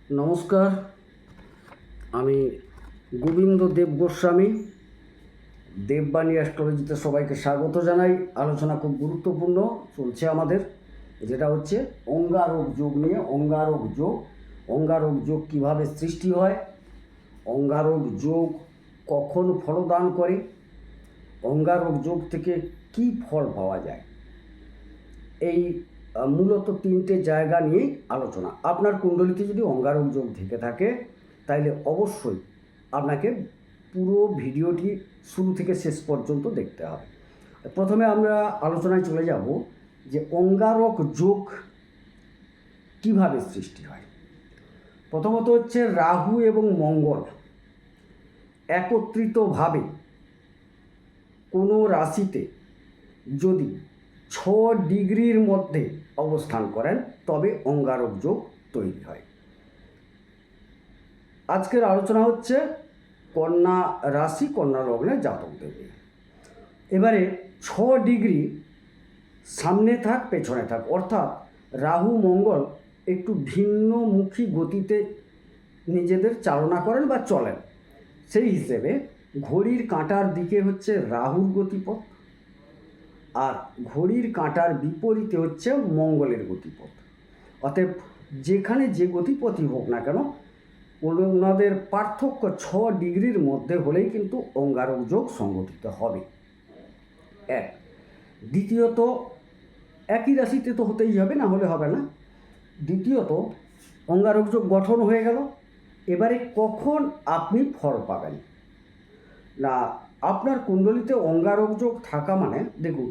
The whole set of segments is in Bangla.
নমস্কার, আমি গোবিন্দ দেব গোস্বামী। দেববাণী অ্যাস্ট্রোলজিতে সবাইকে স্বাগত জানাই। আলোচনা খুব গুরুত্বপূর্ণ চলছে আমাদের, যেটা হচ্ছে অঙ্গারক যোগ নিয়ে। অঙ্গারক যোগ কীভাবে সৃষ্টি হয়, অঙ্গারক যোগ কখন ফলদান করে, অঙ্গারক যোগ থেকে কি ফল পাওয়া যায়, এই মূলত তিনটে জায়গা নিয়েই আলোচনা। আপনার কুণ্ডলিতে যদি অঙ্গারক যোগ থেকে থাকে তাহলে অবশ্যই আপনাকে পুরো ভিডিওটি শুরু থেকে শেষ পর্যন্ত দেখতে হবে। প্রথমে আমরা আলোচনায় চলে যাব যে অঙ্গারক যোগ কিভাবে সৃষ্টি হয়। প্রথমত হচ্ছে রাহু এবং মঙ্গল একত্রিতভাবে কোনো রাশিতে যদি 6 ডিগ্রির মধ্যে অবস্থান করেন তবে অঙ্গারক যোগ তৈরি হয়। আজকের আলোচনা হচ্ছে কন্যা রাশি, কন্যা লগ্নের জাতকদের নিয়ে। এবারে 6 ডিগ্রি সামনে থাক পেছনে থাক, অর্থাৎ রাহু মঙ্গল একটু ভিন্নমুখী গতিতে নিজেদের চালনা করেন বা চলেন। সেই হিসেবে ঘড়ির কাঁটার দিকে হচ্ছে রাহুর গতিপথ, আর ঘড়ির কাঁটার বিপরীতে হচ্ছে মঙ্গলের গতিপথ। অতএব যেখানে যে গতিপথই হোক না কেন, ওনাদের পার্থক্য 6 ডিগ্রির মধ্যে হলেই কিন্তু অঙ্গারক যোগ সংগঠিত হবে। এক। দ্বিতীয়ত, একই রাশিতে তো হতেই হবে, না হলে হবে না। দ্বিতীয়ত, অঙ্গারক যোগ গঠন হয়ে গেল, এবারে কখন আপনি ফল পাবেন না। আপনার কুণ্ডলিতে অঙ্গারক যোগ থাকা মানে দেখুন,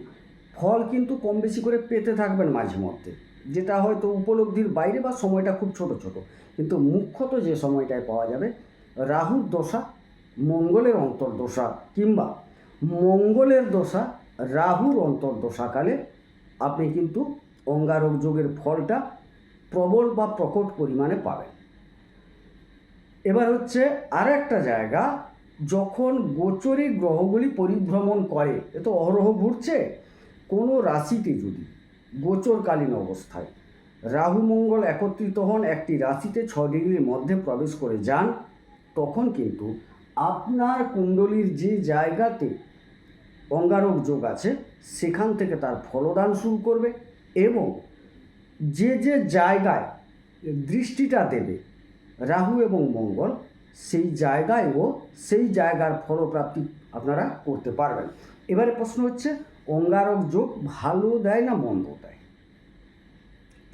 ফল কিন্তু কম বেশি করে পেতে থাকবেন মাঝে মধ্যে, যেটা হয়তো উপলব্ধির বাইরে বা সময়টা খুব ছোট ছোট, কিন্তু মুখ্যত যে সময়টায় পাওয়া যাবে রাহুর দশা, মঙ্গলের অন্তর্দশা কিংবা মঙ্গলের দশা রাহুর অন্তর্দশাকালে আপনি কিন্তু অঙ্গারক যোগের ফলটা প্রবল বা প্রকট পরিমাণে পাবেন। এবার হচ্ছে আর একটা জায়গা, যখন গোচরে গ্রহগুলি পরিভ্রমণ করে, এ তো অহরহ ঘুরছে, কোনো রাশিতে যদি গোচরকালীন অবস্থায় রাহু মঙ্গল একত্রিত হন, একটি রাশিতে 6 ডিগ্রির মধ্যে প্রবেশ করে যান, তখন কিন্তু আপনার কুণ্ডলীর যে জায়গাতে অঙ্গারক যোগ আছে সেখান থেকে তার ফলদান শুরু করবে, এবং যে যে জায়গায় দৃষ্টিটা দেবে রাহু এবং মঙ্গল, সেই জায়গায়ও সেই জায়গার ফলপ্রাপ্তি আপনারা করতে পারবেন। এবারে প্রশ্ন হচ্ছে, অঙ্গারক যোগ ভালো দেয় না মন্দ দেয়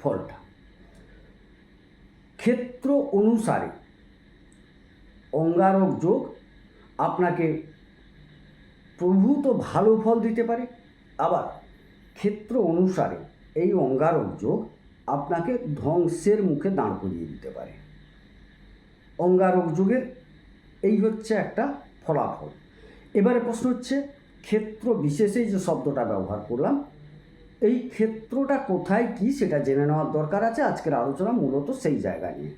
ফলটা? ক্ষেত্র অনুসারে অঙ্গারক যোগ আপনাকে প্রভূত ভালো ফল দিতে পারে, আবার ক্ষেত্র অনুসারে এই অঙ্গারক যোগ আপনাকে ধ্বংসের মুখে দাঁড় করিয়ে দিতে পারে। অঙ্গারক যোগের এই হচ্ছে একটা ফলাফল। এবারে প্রশ্ন হচ্ছে, ক্ষেত্র বিশেষেই যে শব্দটা ব্যবহার করলাম, এই ক্ষেত্রটা কোথায় কি সেটা জেনে নেওয়ার দরকার আছে। আজকের আলোচনা মূলত সেই জায়গা নিয়ে।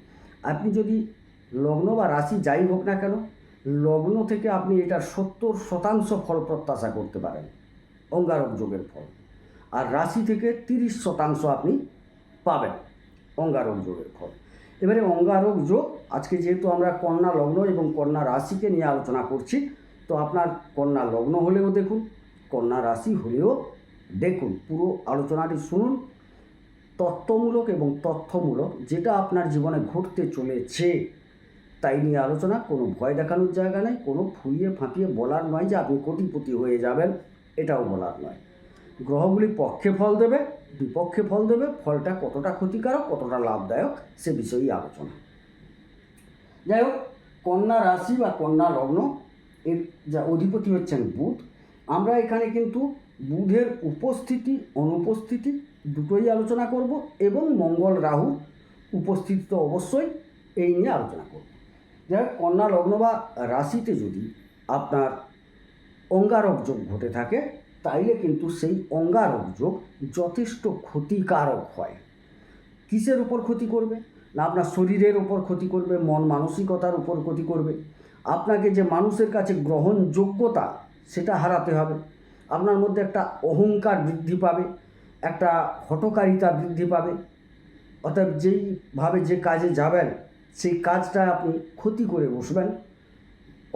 আপনি যদি লগ্ন বা রাশি যাই হোক না কেন, লগ্ন থেকে আপনি এটার 70% ফল প্রত্যাশা করতে পারেন অঙ্গারক যোগের ফল, আর রাশি থেকে 30% আপনি পাবেন অঙ্গারক যোগের ফল। এবারে অঙ্গারক যোগ, আজকে যেহেতু আমরা কন্যা লগ্ন এবং কন্যা রাশিকে নিয়ে আলোচনা করছি, তো আপনার কন্যা লগ্ন হলেও দেখুন, কন্যা রাশি হলেও দেখুন, পুরো আলোচনাটি শুনুন। তত্ত্বমূলক এবং তথ্যমূলক, যেটা আপনার জীবনে ঘটতে চলেছে তাই নিয়ে আলোচনা। কোনো ভয় দেখানোর জায়গা নেই, কোনো ফুলিয়ে ফাঁপিয়ে বলার নয় যে আপনি কোটিপতি হয়ে যাবেন, এটাও বলার নয়। গ্রহগুলি পক্ষে ফল দেবে, বিপক্ষে ফল দেবে, ফলটা কতটা ক্ষতিকারক কতটা লাভদায়ক সে বিষয়েই আলোচনা। যাই হোক, কন্যা রাশি বা কন্যা লগ্ন, এর যা অধিপতি হচ্ছেন বুধ। আমরা এখানে কিন্তু বুধের উপস্থিতি অনুপস্থিতি দুটোই আলোচনা করব, এবং মঙ্গল রাহু উপস্থিতি তো অবশ্যই এই নিয়ে আলোচনা করব। যাই হোক, কন্যা লগ্ন বা রাশিতে যদি আপনার অঙ্গারক যোগ ঘটে থাকে, তাইলে কিন্তু সেই অঙ্গারক যোগ যথেষ্ট ক্ষতিকারক হয়। কিসের উপর ক্ষতি করবে না, আপনার শরীরের উপর ক্ষতি করবে, মন মানসিকতার উপর ক্ষতি করবে। আপনাকে যে মানুষের কাছে গ্রহণযোগ্যতা সেটা হারাতে হবে, আপনার মধ্যে একটা অহংকার বৃদ্ধি পাবে, একটা হঠকারিতা বৃদ্ধি পাবে। অর্থাৎ যেইভাবে যে কাজে যাবেন সেই কাজটা আপনি ক্ষতি করে বসবেন।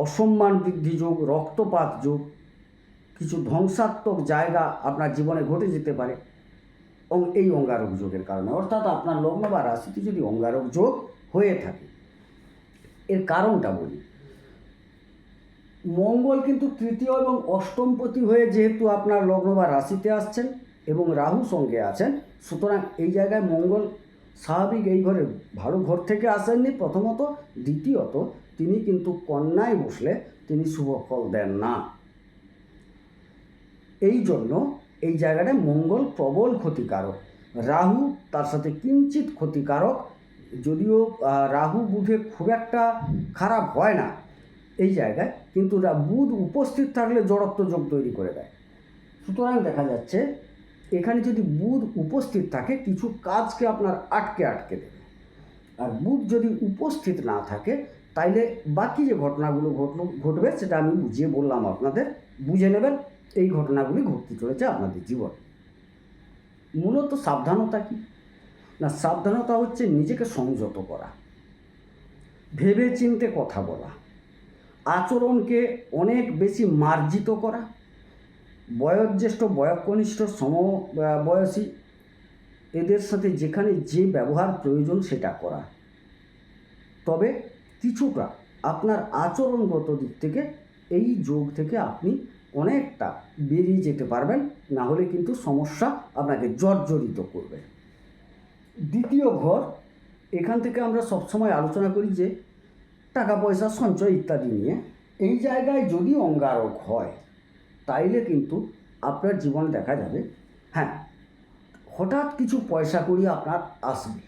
অসম্মান বৃদ্ধি যোগ, রক্তপাত যোগ, কিছু ধ্বংসাত্মক জায়গা আপনার জীবনে ঘটে যেতে পারে এই অঙ্গারক যোগের কারণে। অর্থাৎ আপনার লগ্ন বা রাশিতে যদি অঙ্গারক যোগ হয়ে থাকে, এর কারণটা বলি। মঙ্গল কিন্তু তৃতীয় এবং অষ্টমপতি হয়ে যেহেতু আপনার লগ্ন বা রাশিতে আসছেন এবং রাহু সঙ্গে আছেন, সুতরাং এই জায়গায় মঙ্গল স্বাভাবিক এই ঘরে ভালো ঘর থেকে আসেননি প্রথমত, দ্বিতীয়ত তিনি কিন্তু কন্যায় বসলে তিনি শুভ ফল দেন না। এই জন্য এই জায়গাটায় মঙ্গল প্রবল ক্ষতিকারক, রাহু তার সাথে কিঞ্চিত ক্ষতিকারক, যদিও রাহু বুধে খুব একটা খারাপ হয় না এই জায়গায়, কিন্তু বুধ উপস্থিত থাকলে জড়ত্ব যোগ তৈরি করে দেয়। সুতরাং দেখা যাচ্ছে এখানে যদি বুধ উপস্থিত থাকে কিছু কাজকে আপনার আটকে দেবে, আর বুধ যদি উপস্থিত না থাকে তাইলে বাকি যে ঘটনাগুলো ঘটবে সেটা আমি বুঝিয়ে বললাম আপনাদের, বুঝে নেবেন এই ঘটনাগুলি ঘটতে চলেছে আপনাদের জীবন। মূলত সাবধানতা কি না, সাবধানতা হচ্ছে নিজেকে সংযত করা, ভেবে চিন্তে কথা বলা, আচরণকে অনেক বেশি মার্জিত করা, বয়োজ্যেষ্ঠ বয়কনিষ্ঠ সমবয়সী এদের সাথে যেখানে যে ব্যবহার প্রয়োজন সেটা করা। তবে কিছুটা আপনার আচরণগত দিক থেকে এই যোগ থেকে আপনি অনেকটা বেরিয়ে যেতে পারবেন, না হলে কিন্তু সমস্যা আপনাকে জর্জরিত করবে। দ্বিতীয় ঘর, এখান থেকে আমরা সবসময় আলোচনা করি যে টাকা পয়সা সঞ্চয় ইত্যাদি নিয়ে। এই জায়গায় যদি অঙ্গারক হয় তাইলে কিন্তু আপনার জীবনে দেখা যাবে হ্যাঁ হঠাৎ কিছু পয়সা করি আপনার আসবে,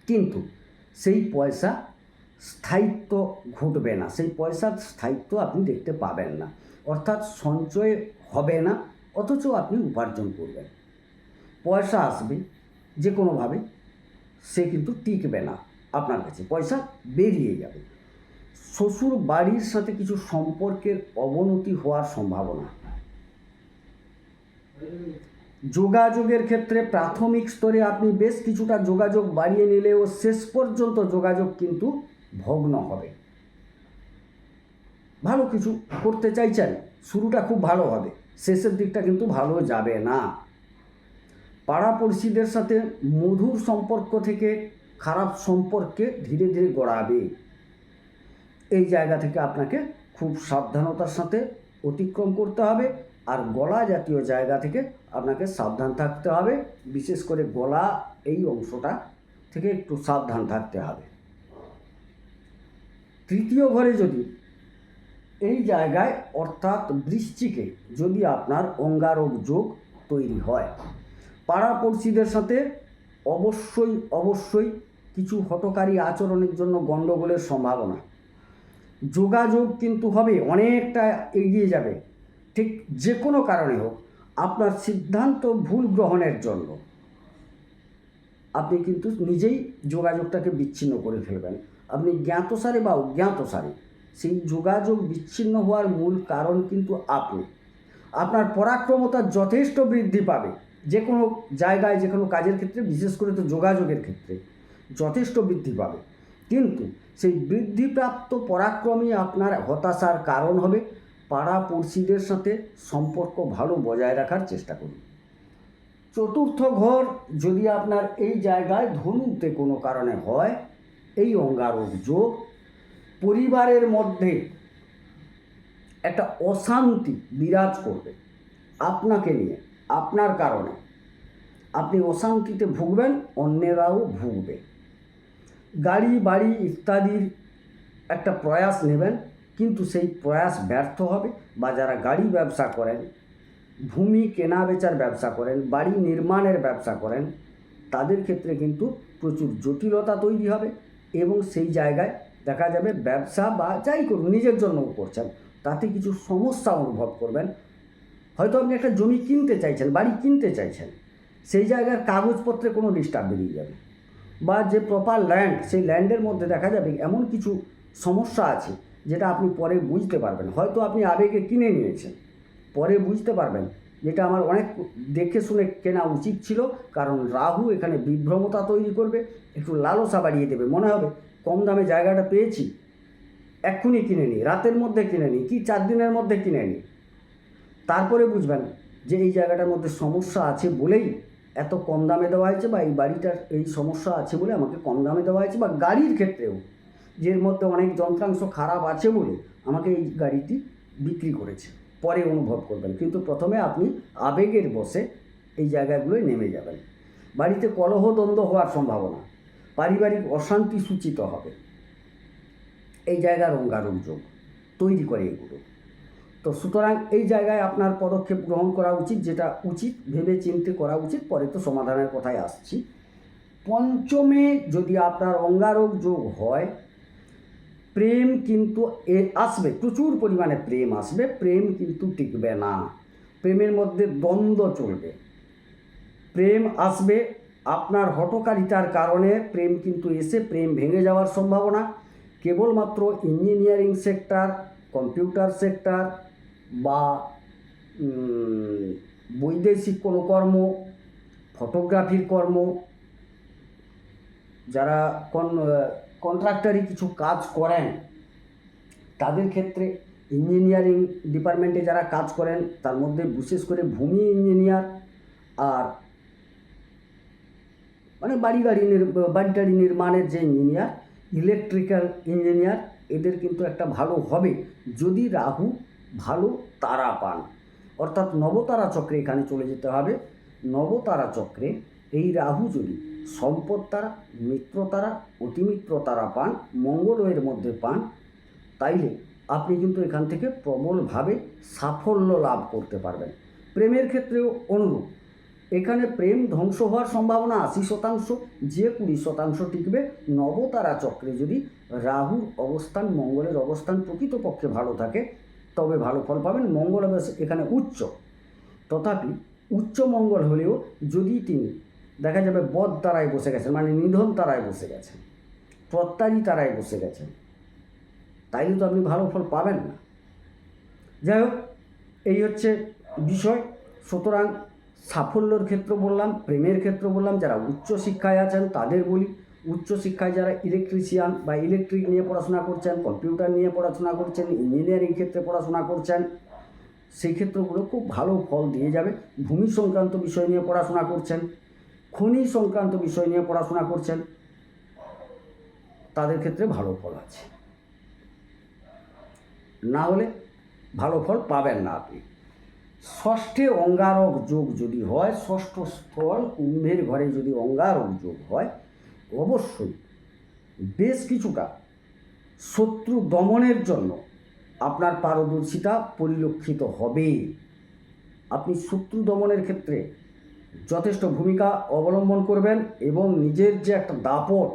কিন্তু সেই পয়সা স্থায়িত্ব ঘটবে না, সেই পয়সার স্থায়িত্ব আপনি দেখতে পাবেন না, অর্থাৎ সঞ্চয় হবে না অথচ আপনি উপার্জন করবেন। পয়সা আসবে যে কোনোভাবে, সে কিন্তু টিকবে না আপনার কাছে, পয়সা বেরিয়ে যাবে। শ্বশুর বাড়ির সাথে কিছু সম্পর্কের অবনতি হওয়ার সম্ভাবনা। যোগাযোগের ক্ষেত্রে প্রাথমিক স্তরে আপনি বেশ কিছুটা যোগাযোগ বাড়িয়ে নিলেও শেষ পর্যন্ত যোগাযোগ কিন্তু ভগ্ন হবে। ভালো কিছু করতে চাইছেন, শুরুটা খুব ভালো হবে, শেষের দিকটা কিন্তু ভালো যাবে না। পাড়াপড়শিদের সাথে মধুর সম্পর্ক থেকে খারাপ সম্পর্কে ধীরে ধীরে গড়াবে। এই জায়গা থেকে আপনাকে খুব সাবধানতার সাথে অতিক্রম করতে হবে, আর গলা জাতীয় জায়গা থেকে আপনাকে সাবধান থাকতে হবে, বিশেষ করে গলা এই অংশটা থেকে একটু সাবধান থাকতে হবে। তৃতীয় ঘরে যদি এই জায়গায় অর্থাৎ বৃশ্চিকে যদি আপনার অঙ্গারক যোগ তৈরি হয়, পাড়াপড়শিদের সাথে অবশ্যই কিছু হঠকারী আচরণের জন্য গণ্ডগোলের সম্ভাবনা। যোগাযোগ কিন্তু হবে, অনেকটা এগিয়ে যাবে, ঠিক যে কোনো কারণে হোক আপনার সিদ্ধান্ত ভুল গ্রহণের জন্য আপনি কিন্তু নিজেই যোগাযোগটাকে বিচ্ছিন্ন করে ফেলবেন। আপনি জ্ঞাতসারে বা অজ্ঞাতসারে সেই যোগাযোগ বিচ্ছিন্ন হওয়ার মূল কারণ কিন্তু আপনি। আপনার পরাক্রমতা যথেষ্ট বৃদ্ধি পাবে, যে কোনো জায়গায় যে কোনো কাজের ক্ষেত্রে, বিশেষ করে তো যোগাযোগের ক্ষেত্রে যথেষ্ট বৃদ্ধি পাবে, কিন্তু সেই বৃদ্ধিপ্রাপ্ত পরাক্রমই আপনার হতাশার কারণ হবে। পাড়াপড়শিদের সাথে সম্পর্ক ভালো বজায় রাখার চেষ্টা করুন। চতুর্থ ঘর যদি আপনার এই জায়গায় ধনুতে কোনো কারণে হয়, এই অঙ্গারক যোগ পরিবারের মধ্যে একটা অশান্তি বিরাজ করবে আপনাকে নিয়ে, আপনার কারণে আপনি অশান্তিতে ভুগবেন, অন্যেরাও ভুগবে। গাড়ি বাড়ি ইত্যাদির একটা প্রয়াস নেবেন, কিন্তু সেই প্রয়াস ব্যর্থ হবে। বা যারা গাড়ি ব্যবসা করেন, ভূমি কেনা বেচার ব্যবসা করেন, বাড়ি নির্মাণের ব্যবসা করেন, তাদের ক্ষেত্রে কিন্তু প্রচুর জটিলতা তৈরি হবে, এবং সেই জায়গায় দেখা যাবে ব্যবসা বা যাই করুন নিজের জন্যও করছেন, তাতে কিছু সমস্যা অনুভব করবেন। হয়তো আপনি একটা জমি কিনতে চাইছেন, বাড়ি কিনতে চাইছেন, সেই জায়গার কাগজপত্রে কোনো ডিস্টার্ব বেরিয়ে যাবে, বা যে প্রপার ল্যান্ড, সেই ল্যান্ডের মধ্যে দেখা যাবে এমন কিছু সমস্যা আছে যেটা আপনি পরে বুঝতে পারবেন। হয়তো আপনি আবেগে কিনে নিয়েছেন, পরে বুঝতে পারবেন যেটা আমার অনেক দেখে শুনে কেনা উচিত ছিল, কারণ রাহু এখানে বিভ্রমতা তৈরি করবে, একটু লালসা বাড়িয়ে দেবে, মনে হবে কম দামে জায়গাটা পেয়েছি, এক্ষুনি কিনে নিই, রাতের মধ্যে কিনে নিই, কি 4 দিনের মধ্যে কিনে নিই। তারপরে বুঝবেন যে এই জায়গাটার মধ্যে সমস্যা আছে বলেই এত কম দামে দেওয়া হয়েছে, বা এই বাড়িটার এই সমস্যা আছে বলে আমাকে কম দামে দেওয়া হয়েছে, বা গাড়ির ক্ষেত্রেও যে এর মধ্যে অনেক যন্ত্রাংশ খারাপ আছে বলে আমাকে এই গাড়িটি বিক্রি করেছে, পরে অনুভব করবেন। কিন্তু প্রথমে আপনি আবেগের বশে এই জায়গাগুলোয় নেমে যাবেন। বাড়িতে কলহ দ্বন্দ্ব হওয়ার সম্ভাবনা, পারিবারিক অশান্তি সূচিত হবে, এই জায়গার অঙ্গারক যোগ তৈরি করে এগুলো। তো সুতরাং এই জায়গায় আপনার পদক্ষেপ গ্রহণ করা উচিত, যেটা উচিত ভেবে চিন্তে করা উচিত, পরে তো সমাধানের কথায় আসছি। পঞ্চমে যদি আপনার অঙ্গারক যোগ হয়, প্রেম কিন্তু আসবে, প্রচুর পরিমাণে প্রেম আসবে, প্রেম কিন্তু টিকবে না, প্রেমের মধ্যে দ্বন্দ্ব চলবে। প্রেম আসবে, আপনার হঠকারিতার কারণে প্রেম কিন্তু এসে প্রেম ভেঙে যাওয়ার সম্ভাবনা। কেবলমাত্র ইঞ্জিনিয়ারিং সেক্টর, কম্পিউটার সেক্টর বা বৈদেশিক কোনো কর্ম, ফটোগ্রাফির কর্ম, যারা কন্ট্রাক্টারি কিছু কাজ করেন তাদের ক্ষেত্রে, ইঞ্জিনিয়ারিং ডিপার্টমেন্টে যারা কাজ করেন তার মধ্যে বিশেষ করে ভূমি ইঞ্জিনিয়ার আর মানে বাড়ি নির্মাণের যে ইঞ্জিনিয়ার, ইলেকট্রিক্যাল ইঞ্জিনিয়ার, এদের কিন্তু একটা ভালো হবে যদি রাহু ভালো তারা পান। অর্থাৎ নবতারা চক্রে এখানে চলে যেতে হবে। নবতারা চক্রে এই রাহু যদি সম্পদ তারা, মিত্র তারা, অতিমিত্র তারা পান, মঙ্গলের মধ্যে পান, তাইলে আপনি কিন্তু এখান থেকে প্রবলভাবে সাফল্য লাভ করতে পারবেন। প্রেমের ক্ষেত্রেও অনুরূপ, এখানে প্রেম ধ্বংস হওয়ার সম্ভাবনা 80%, যে 20% টিকবে। নবতারা চক্রে যদি রাহুর অবস্থান, মঙ্গলের অবস্থান প্রকৃতপক্ষে ভালো থাকে তবে ভালো ফল পাবেন। মঙ্গল এখানে উচ্চ, তথাপি উচ্চ মঙ্গল হলেও যদি তিনি দেখা যাবে বদ তারায় বসে গেছেন, মানে নিধন তারায় বসে গেছেন, প্রত্যারী তারায় বসে গেছেন, তাইলে তো আপনি ভালো ফল পাবেন না। যাই হোক, এই হচ্ছে বিষয়। সুতরাং সাফল্যর ক্ষেত্র বললাম, প্রেমের ক্ষেত্র বললাম, যারা উচ্চশিক্ষায় আছেন তাদের বলি, উচ্চশিক্ষায় যারা ইলেকট্রিশিয়ান বা ইলেকট্রিক নিয়ে পড়াশোনা করছেন, কম্পিউটার নিয়ে পড়াশোনা করছেন, ইঞ্জিনিয়ারিং ক্ষেত্রে পড়াশোনা করছেন, সেই ক্ষেত্রগুলো খুব ভালো ফল দিয়ে যাবে। ভূমি সংক্রান্ত বিষয় নিয়ে পড়াশোনা করছেন, খনি সংক্রান্ত বিষয় নিয়ে পড়াশোনা করছেন, তাদের ক্ষেত্রে ভালো ফল আছে, না হলে ভালো ফল পাবেন না আপনি। ষষ্ঠে অঙ্গারক যোগ যদি হয়, ষষ্ঠ স্থল কুম্ভের ঘরে যদি অঙ্গারক যোগ হয়, অবশ্যই বেশ কিছুটা শত্রু দমনের জন্য আপনার পারদর্শিতা পরিলক্ষিত হবে। আপনি শত্রু দমনের ক্ষেত্রে যথেষ্ট ভূমিকা অবলম্বন করবেন এবং নিজের যে একটা দাপট,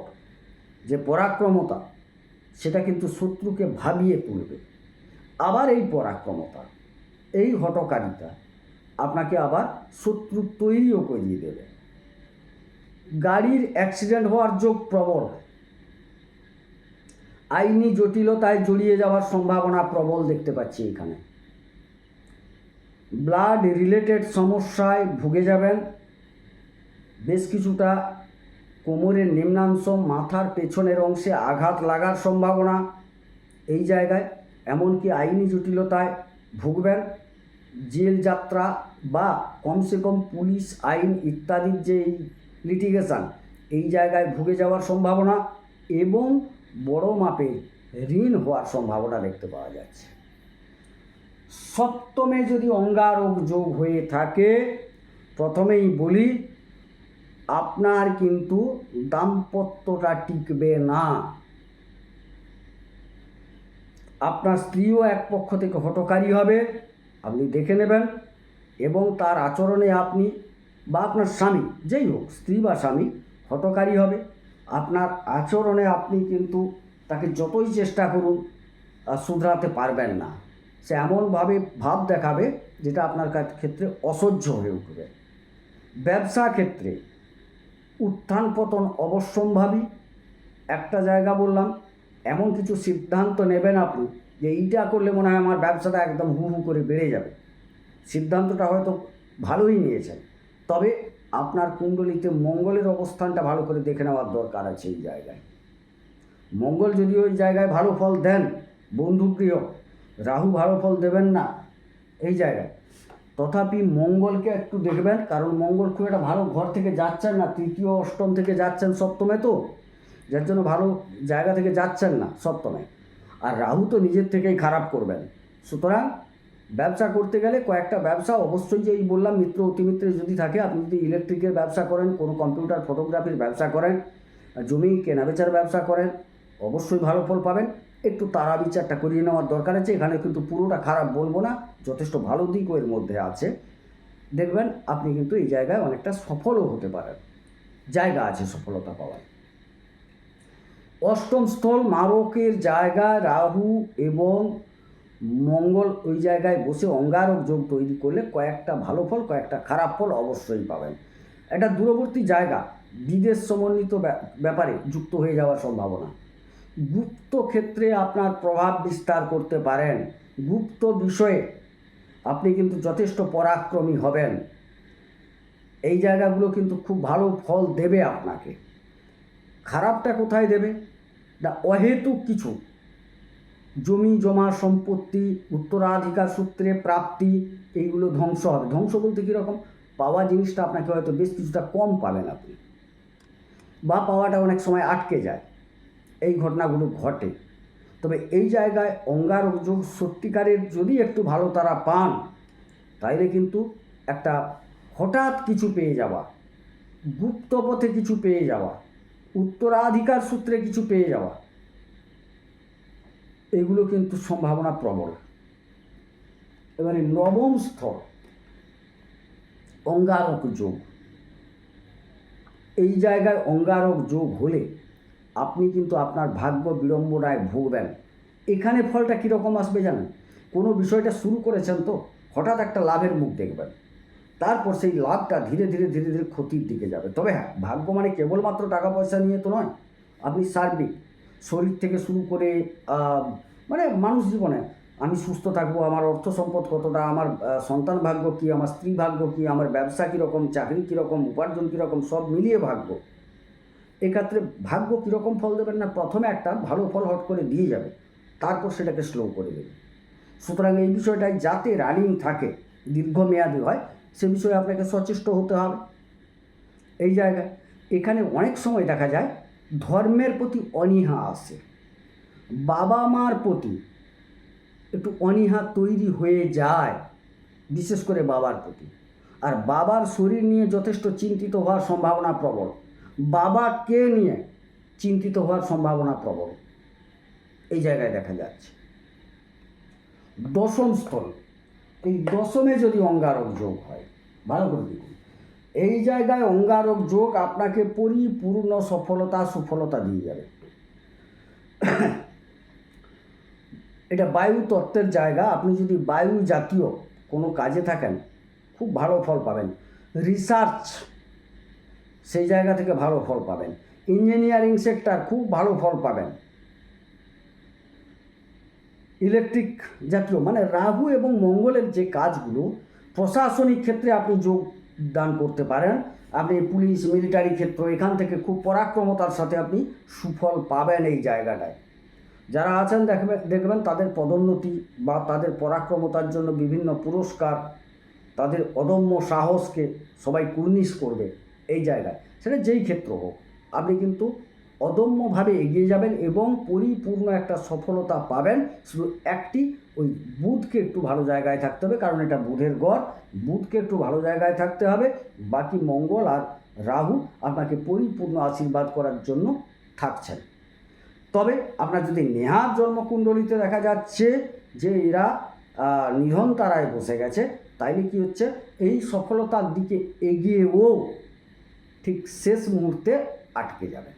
যে পরাক্রমতা, সেটা কিন্তু শত্রুকে ভাবিয়ে তুলবে। আবার এই পরাক্রমতা, এই হঠকারিতা আপনাকে আবার শত্রু তৈরিও করিয়ে দেবে। গাড়ির অ্যাক্সিডেন্ট হওয়ার যোগ প্রবল, আইনি জটিলতায় জড়িয়ে যাওয়ার সম্ভাবনা প্রবল দেখতে পাচ্ছি এখানে। ব্লাড রিলেটেড সমস্যায় ভুগে যাবেন, বেশ কিছুটা কোমরের নিম্নাংশ, মাথার পেছনের অংশে আঘাত লাগার সম্ভাবনা এই জায়গায়, এমনকি আইনি জটিলতায় ভুগবেন, জেল যাত্রা বা কমসে কম পুলিশ আইন ইত্যাদির যে এই লিটিগেশন, এই জায়গায় ভুগে যাওয়ার সম্ভাবনা এবং বড় মাপের ঋণ হওয়ার সম্ভাবনা দেখতে পাওয়া যাচ্ছে। সপ্তমে যদি অঙ্গারক যোগ হয়ে থাকে, প্রথমেই বলি আপনার কিন্তু দাম্পত্যটা টিকবে না। আপনার স্ত্রীও এক পক্ষ থেকে হঠকারী হবে, আপনি দেখে নেবেন, এবং তার আচরণে আপনি বা আপনার স্বামী, যেই হোক স্ত্রী বা স্বামী, হঠকারী হবে। আপনার আচরণে আপনি কিন্তু তাকে যতই চেষ্টা করুন শুধরাতে পারবেন না, সে এমনভাবে ভাব দেখাবে যেটা আপনার ক্ষেত্রে অসহ্য হয়ে উঠবে। ব্যবসা ক্ষেত্রে উত্থান পতন অবশ্যম্ভাবী। একটা জায়গা বললাম, এমন কিছু সিদ্ধান্ত নেবেন আপনি যে এইটা করলে মনে হয় আমার ব্যবসাটা একদম হু হু করে বেড়ে যাবে। সিদ্ধান্তটা হয়তো ভালোই নিয়েছেন, তবে আপনার কুণ্ডলিতে মঙ্গলের অবস্থানটা ভালো করে দেখে নেওয়ার দরকার আছে। এই জায়গায় মঙ্গল যদি ওই জায়গায় ভালো ফল দেন, বন্ধুপ্রিয়, রাহু ভালো ফল দেবেন না এই জায়গায়। তথাপি মঙ্গলকে একটু দেখবেন, কারণ মঙ্গল খুব একটা ভালো ঘর থেকে যাচ্ছেন না, তৃতীয় অষ্টম থেকে যাচ্ছেন সপ্তমে, তো যার জন্য ভালো জায়গা থেকে যাচ্ছেন না সপ্তমে। আর রাহু তো নিজের থেকেই খারাপ করবেন। সুতরাং ব্যবসা করতে গেলে কয়েকটা ব্যবসা অবশ্যই, যেই বললাম মিত্র অতিমিত্রে যদি থাকে, আপনি যদি ইলেকট্রিকের ব্যবসা করেন, কোনো কম্পিউটার ফটোগ্রাফির ব্যবসা করেন, জমি কেনাবেচার ব্যবসা করেন, অবশ্যই ভালো ফল পাবেন। একটু তারা বিচারটা করিয়ে নেওয়ার দরকার আছে। এখানে কিন্তু পুরোটা খারাপ বলবো না, যথেষ্ট ভালো দিকও এর মধ্যে আছে। দেখবেন আপনি কিন্তু এই জায়গায় অনেকটা সফলও হতে পারেন, জায়গা আছে সফলতা পাওয়ার। অষ্টম স্থল মারকের জায়গায় রাহু এবং মঙ্গল ওই জায়গায় বসে অঙ্গারক যোগ তৈরি করলে কয়েকটা ভালো ফল, কয়েকটা খারাপ ফল অবশ্যই পাবেন। এটা দূরবর্তী জায়গা, বিদেশ সমন্বিত ব্যাপারে যুক্ত হয়ে যাওয়ার সম্ভাবনা। গুপ্ত ক্ষেত্রে আপনার প্রভাব বিস্তার করতে পারেন, গুপ্ত বিষয়ে আপনি কিন্তু যথেষ্ট পরাক্রমী হবেন। এই জায়গাগুলো কিন্তু খুব ভালো ফল দেবে আপনাকে। খারাপটা কোথায় দেবে না, অহেতুক কিছু জমি জমা সম্পত্তি উত্তরাধিকার সূত্রে প্রাপ্তি, এইগুলো ধ্বংস হবে। ধ্বংস বলতে কীরকম, পাওয়া জিনিসটা আপনাকে হয়তো বেশ কিছুটা কম পাবেন আপনি, বা পাওয়াটা অনেক সময় আটকে যায়, এই ঘটনাগুলো ঘটে। তবে এই জায়গায় অঙ্গারক যোগ সত্যিকারের যদি একটু ভালো তারা পান, তাইলে কিন্তু একটা হঠাৎ কিছু পেয়ে যাওয়া, গুপ্ত পথে কিছু পেয়ে যাওয়া, উত্তরাধিকার সূত্রে কিছু পেয়ে যাওয়া, এগুলো কিন্তু সম্ভাবনা প্রবল। এবারে নবম স্থল অঙ্গারক যোগ, এই জায়গায় অঙ্গারক যোগ হলে আপনি কিন্তু আপনার ভাগ্য বিড়ম্বনায় ভুগবেন। এখানে ফলটা কীরকম আসবে জানেন, কোনো বিষয়টা শুরু করেছেন তো হঠাৎ একটা লাভের মুখ দেখবেন, তারপর সেই লাভটা ধীরে ধীরে ধীরে ধীরে ক্ষতির দিকে যাবে। তবে হ্যাঁ, ভাগ্য মানে কেবলমাত্র টাকা পয়সা নিয়ে তো নয়, আপনি সার্বিক শরীর থেকে শুরু করে মানে মানুষ জীবনে আমি সুস্থ থাকবো, আমার অর্থ সম্পদ কতটা, আমার সন্তান ভাগ্য কী, আমার স্ত্রী ভাগ্য কী, আমার ব্যবসা কীরকম, চাকরি কীরকম, উপার্জন কীরকম, সব মিলিয়ে ভাগ্য। এক্ষেত্রে ভাগ্য কীরকম ফল দেবেন না, প্রথমে একটা ভালো ফল হট করে দিয়ে যাবে, তারপর সেটাকে স্লো করে দেবে। সুতরাং এই বিষয়টাই যাতে রানিং থাকে, দীর্ঘমেয়াদী হয়, সে বিষয়ে আপনাকে সচেষ্ট হতে হবে। এই জায়গায় এখানে অনেক সময় দেখা যায় ধর্মের প্রতি অনীহা আসে, বাবা মার প্রতি একটু অনীহা তৈরি হয়ে যায়, বিশেষ করে বাবার প্রতি। আর বাবার শরীর নিয়ে যথেষ্ট চিন্তিত হওয়ার সম্ভাবনা প্রবল, বাবাকে নিয়ে চিন্তিত হওয়ার সম্ভাবনা প্রবল, এই জায়গায় দেখা যাচ্ছে। দশম স্থল, এই দশমে যদি অঙ্গারক যোগ হয়, ভালো করে দেখুন, এই জায়গায় অঙ্গারক যোগ আপনাকে পরিপূর্ণ সফলতা সুফলতা দিয়ে যাবে। এটা বায়ু তত্ত্বের জায়গা, আপনি যদি বায়ু জাতীয় কোনো কাজে থাকেন খুব ভালো ফল পাবেন। রিসার্চ, সেই জায়গা থেকে ভালো ফল পাবেন। ইঞ্জিনিয়ারিং সেক্টর, খুব ভালো ফল পাবেন। ইলেকট্রিক জাতীয়, মানে রাহু এবং মঙ্গলের যে কাজগুলো, প্রশাসনিক ক্ষেত্রে আপনি যোগদান করতে পারেন। আপনি পুলিশ মিলিটারি ক্ষেত্র, এখান থেকে খুব পরাক্রমতার সাথে আপনি সুফল পাবেন এই জায়গাটায়। যারা আছেন দেখবেন তাদের পদোন্নতি বা তাদের পরাক্রমতার জন্য বিভিন্ন পুরস্কার, তাদের অদম্য সাহসকে সবাই কুর্নিশ করবে এই জায়গায়। সেটা যেই ক্ষেত্র হোক, আপনি কিন্তু অদম্যভাবে এগিয়ে যাবেন এবং পরিপূর্ণ একটা সফলতা পাবেন। শুধু একটি, ওই বুধকে একটু ভালো জায়গায় থাকতে হবে, কারণ এটা বুধের গড়, বুধকে একটু ভালো জায়গায় থাকতে হবে। বাকি মঙ্গল আর রাহু আপনাকে পরিপূর্ণ আশীর্বাদ করার জন্য থাকছেন। তবে আপনার যদি নেহাত জন্মকুণ্ডলিতে দেখা যাচ্ছে যে এরা নিধন তারায় বসে গেছে, তাইলে কি হচ্ছে, এই সফলতার দিকে এগিয়েও ঠিক শেষ মুহূর্তে আটকে যাবে।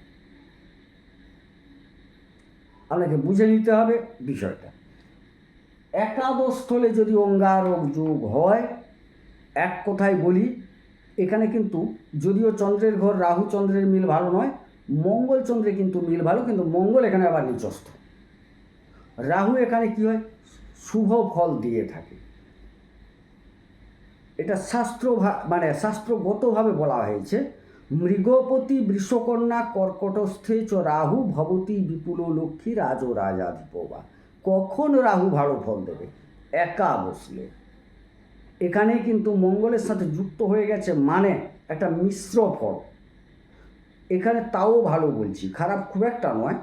আপনাকে বুঝে নিতে হবে বিষয়টা। একাদশ স্থলে যদি অঙ্গারক যোগ হয়, এক কথায় বলি, এখানে কিন্তু যদিও চন্দ্রের ঘর রাহু চন্দ্রের মিল ভালো নয়, মঙ্গল চন্দ্রে কিন্তু মিল ভালো, কিন্তু মঙ্গল এখানে আবার নিচস্থ। রাহু এখানে কি হয়, শুভ ফল দিয়ে থাকে। এটা মানে শাস্ত্রগতভাবে বলা হয়েছে, মৃগপতি বৃষকন্যা কর্কটস্থে চ রাহু ভবতী বিপুল লক্ষ্মী রাজ রাজাধিপবা। কখন রাহু ভালো ফল দেবে? একা বসলে। এখানে কিন্তু মঙ্গলের সাথে যুক্ত হয়ে গেছে, মানে একটা মিশ্র ফল। এখানে তাও ভালো বলছি, খারাপ খুব একটা নয়,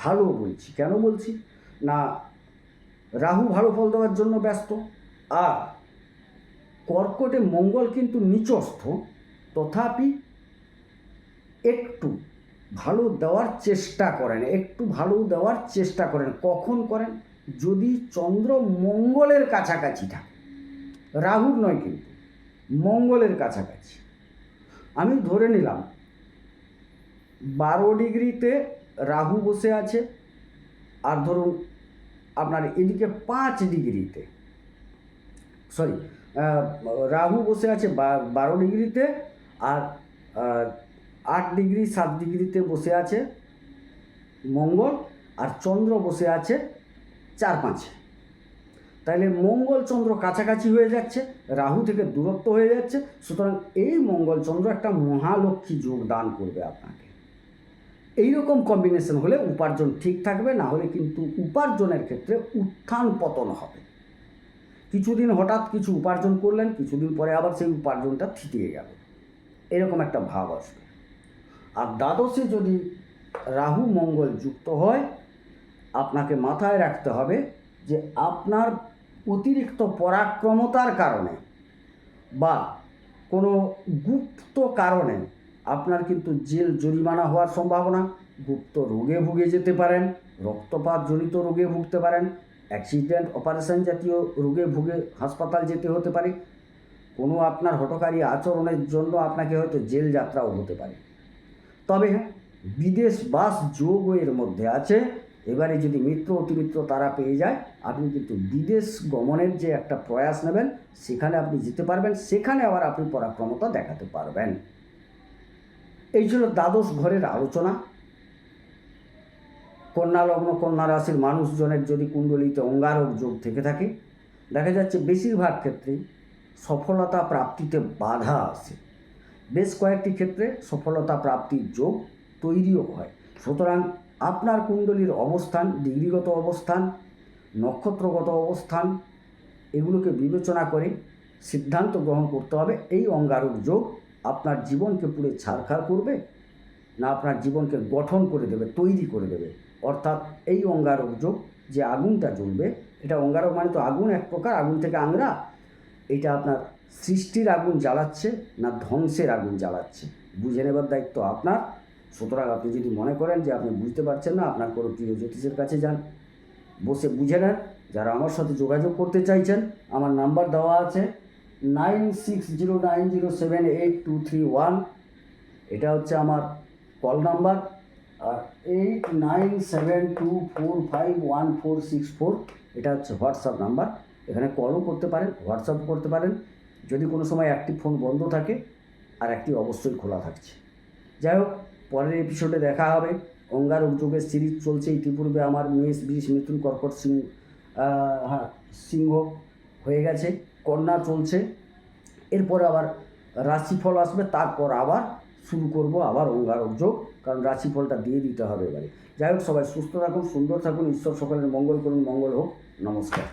ভালো বলছি। কেন বলছি না, রাহু ভালো ফল দেওয়ার জন্য ব্যস্ত, আর কর্কটে মঙ্গল কিন্তু নিচস্থ, তথাপি একটু ভালো দেওয়ার চেষ্টা করেন, একটু ভালো দেওয়ার চেষ্টা করেন। কখন করেন? যদি চন্দ্র মঙ্গলের কাছাকাছি থাকে, রাহুর নয় কিন্তু মঙ্গলের কাছাকাছি। আমি ধরে নিলাম 12 ডিগ্রিতে রাহু বসে আছে, আর ধরুন আপনার এদিকে 5 ডিগ্রিতে, রাহু বসে আছে 12 ডিগ্রিতে, আর 8 ডিগ্রি 7 ডিগ্রিতে বসে আছে মঙ্গল, আর চন্দ্র বসে আছে 4-5-এ। তাহলে মঙ্গল চন্দ্র কাছাকাছি হয়ে যাচ্ছে, রাহু থেকে দূরত্ব হয়ে যাচ্ছে। সুতরাং এই মঙ্গল চন্দ্র একটা মহালক্ষ্মী যোগ দান করবে আপনাকে। এইরকম কম্বিনেশন হলে উপার্জন ঠিক থাকবে, না হলে কিন্তু উপার্জনের ক্ষেত্রে উত্থান পতন হবে। কিছুদিন হঠাৎ কিছু উপার্জন করলেন, কিছুদিন পরে আবার সেই উপার্জনটা থিতিয়ে গেল, এরকম একটা ভাব আসবে। আর দ্বাদশে যদি রাহু মঙ্গল যুক্ত হয়, আপনাকে মাথায় রাখতে হবে যে আপনার অতিরিক্ত পরাক্রমতার কারণে বা কোনো গুপ্ত কারণে আপনার কিন্তু জেল জরিমানা হওয়ার সম্ভাবনা, গুপ্ত রোগে ভুগে যেতে পারেন, রক্তপাতজনিত রোগে ভুগতে পারেন, অ্যাক্সিডেন্ট অপারেশন জাতীয় রোগে ভুগে হাসপাতাল যেতে হতে পারে, কোনো আপনার হঠকারী আচরণের জন্য আপনাকে হয়তো জেল যাত্রাও হতে পারে। তবে হ্যাঁ, বিদেশ বাস যোগও এর মধ্যে আছে। এবারে যদি মিত্র অতিমিত্র তারা পেয়ে যায়, আপনি কিন্তু বিদেশ গমনের যে একটা প্রয়াস নেবেন, সেখানে আপনি যেতে পারবেন, সেখানে আবার আপনি পরাক্রমতা দেখাতে পারবেন। এই ছিল দ্বাদশ ঘরের আলোচনা। কন্যা লগ্ন কন্যা রাশির মানুষজনের যদি কুণ্ডলিতে অঙ্গারক যোগ থেকে থাকে, দেখা যাচ্ছে বেশিরভাগ ক্ষেত্রেই সফলতা প্রাপ্তিতে বাধা আসে। বেশ কয়েকটি ক্ষেত্রে সফলতা প্রাপ্তির যোগ তৈরিও হয়। সুতরাং আপনার কুণ্ডলীর অবস্থান, ডিগ্রিগত অবস্থান, নক্ষত্রগত অবস্থান, এগুলোকে বিবেচনা করে সিদ্ধান্ত গ্রহণ করতে হবে এই অঙ্গারক যোগ আপনার জীবনকে পুরো ছারখার করবে, না আপনার জীবনকে গঠন করে দেবে, তৈরি করে দেবে। অর্থাৎ এই অঙ্গারক যোগ, যে আগুনটা জ্বলবে, এটা অঙ্গারক মানে তো আগুন, এক প্রকার আগুন থেকে আংরা, এটা আপনার সৃষ্টির আগুন জ্বালাচ্ছে না ধ্বংসের আগুন জ্বালাচ্ছে, বুঝে নেবার দায়িত্ব আপনার। সুতরাং আপনি যদি মনে করেন যে আপনি বুঝতে পারছেন না, আপনার কোনো প্রিয় জ্যোতিষের কাছে যান, বসে বুঝে নেন। যারা আমার সাথে যোগাযোগ করতে চাইছেন, আমার নাম্বার দেওয়া আছে 9609078231, এটা হচ্ছে আমার কল নাম্বার, আর 8972451464 এটা হচ্ছে হোয়াটসঅ্যাপ নাম্বার। এখানে কলও করতে পারেন, হোয়াটসঅ্যাপ করতে পারেন। যদি কোনো সময় একটি ফোন বন্ধ থাকে, আর একটি অবশ্যই খোলা থাকছে। যাই হোক, পরের এপিসোডে দেখা হবে। অঙ্গারক যোগের সিরিজ চলছে। ইতিপূর্বে আমার মেষ, বৃষ, মিথুন, কর্কট, সিংহ হয়ে গেছে, কন্যা চলছে, এরপর আবার রাশিফল আসবে, তারপর আবার শুরু করব আবার অঙ্গারক যোগ, কারণ রাশিফলটা দিয়ে দিতে হবে এবারে। যাই হোক, সবাই সুস্থ থাকুন, সুন্দর থাকুন, ঈশ্বর সকলের মঙ্গল করুন, মঙ্গল হোক। নমস্কার।